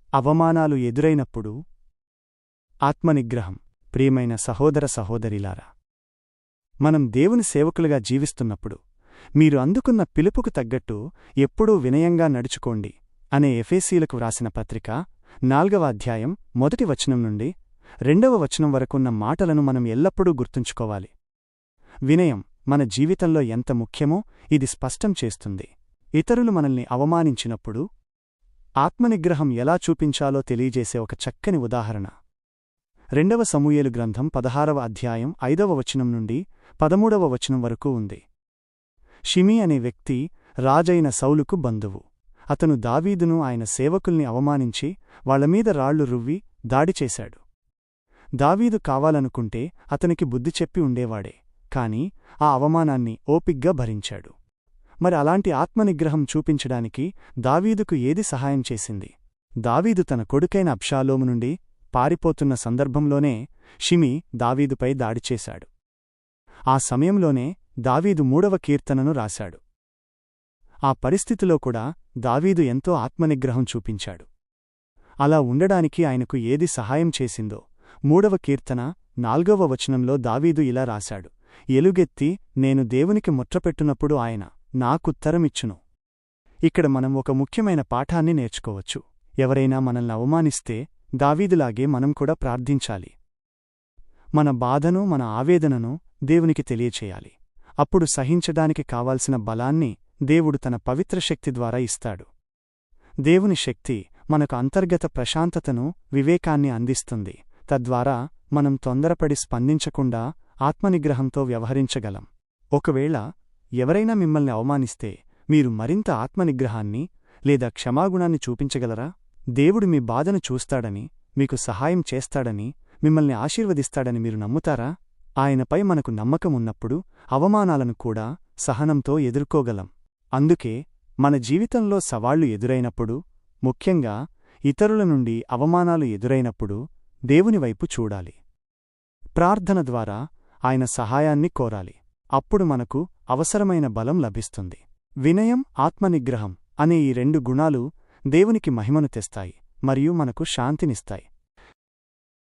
అవమానాలు ఎదురైనప్పుడు ఆత్మనిగ్రహం. ప్రియమైన సహోదర సహోదరిలారా, మనం దేవుని సేవకులుగా జీవిస్తున్నప్పుడు మీరు అందుకున్న పిలుపుకు తగ్గట్టు ఎప్పుడూ వినయంగా నడుచుకోండి అనే ఎఫెసీలకు వ్రాసిన పత్రిక 4వ అధ్యాయం 1వ వచనం నుండి 2వ వచనం వరకున్న మాటలను మనం ఎల్లప్పుడూ గుర్తుంచుకోవాలి. వినయం మన జీవితంలో ఎంత ముఖ్యమో ఇది స్పష్టం చేస్తుంది. ఇతరులు మనల్ని అవమానించినప్పుడు ఆత్మనిగ్రహం ఎలా చూపించాలో తెలియజేసే ఒక చక్కని ఉదాహరణ 2వ సమూయేలు గ్రంథం 16వ అధ్యాయం 5వ వచనం నుండి 13వ వచనం వరకు ఉంది. షిమీ అనే వ్యక్తి రాజైన సౌలుకు బంధువు. అతను దావీదును ఆయన సేవకుల్ని అవమానించి వాళ్లమీద రాళ్లు రువ్వి దాడి చేశాడు. దావీదు కావాలనుకుంటే అతనికి బుద్ధి చెప్పి ఉండేవాడే, కాని ఆ అవమానాన్ని ఓపిగ్గా భరించాడు. మరి అలాంటి ఆత్మనిగ్రహం చూపించడానికి దావీదుకు ఏది సహాయం చేసింది? దావీదు తన కొడుకైన అబ్షాలోము నుండి పారిపోతున్న సందర్భంలోనే షిమీ దావీదుపై దాడి చేశాడు. ఆ సమయంలోనే దావీదు 3వ కీర్తనను రాశాడు. ఆ పరిస్థితిలో కూడా దావీదు ఎంతో ఆత్మనిగ్రహం చూపించాడు. అలా ఉండడానికి ఆయనకు ఏది సహాయం చేసిందో 3వ కీర్తన 4వ వచనంలో దావీదు ఇలా రాశాడు: ఎలుగెత్తి నేను దేవునికి ముట్రపెట్టునప్పుడు ఆయన నాకుత్తరమిచ్చును. ఇక్కడ మనం ఒక ముఖ్యమైన పాఠాన్ని నేర్చుకోవచ్చు. ఎవరైనా మనల్ని అవమానిస్తే దావీదులాగే మనం కూడా ప్రార్థించాలి. మన బాధను, మన ఆవేదనను దేవునికి తెలియచేయాలి. అప్పుడు సహించడానికి కావాల్సిన బలాన్ని దేవుడు తన పవిత్ర శక్తి ద్వారా ఇస్తాడు. దేవుని శక్తి మనకు అంతర్గత ప్రశాంతతను, వివేకాన్ని అందిస్తుంది. తద్వారా మనం తొందరపడి స్పందించకుండా ఆత్మనిగ్రహంతో వ్యవహరించగలం. ఒకవేళ ఎవరైనా మిమ్మల్ని అవమానిస్తే మీరు మరింత ఆత్మనిగ్రహాన్ని లేదా క్షమాగుణాన్ని చూపించగలరా? దేవుడు మీ బాధను చూస్తాడని, మీకు సహాయం చేస్తాడని, మిమ్మల్ని ఆశీర్వదిస్తాడని మీరు నమ్ముతారా? ఆయనపై మనకు నమ్మకం ఉన్నప్పుడు అవమానాలను కూడా సహనంతో ఎదుర్కోగలం. అందుకే మన జీవితంలో సవాళ్లు ఎదురైనప్పుడు, ముఖ్యంగా ఇతరుల నుండి అవమానాలు ఎదురైనప్పుడు దేవునివైపు చూడాలి. ప్రార్థన ద్వారా ఆయన సహాయాన్ని కోరాలి. అప్పుడు మనకు అవసరమైన బలం లభిస్తుంది. వినయం, ఆత్మనిగ్రహం అనే ఈ 2 గుణాలు దేవునికి మహిమను తెస్తాయి మరియు మనకు శాంతినిస్తాయి.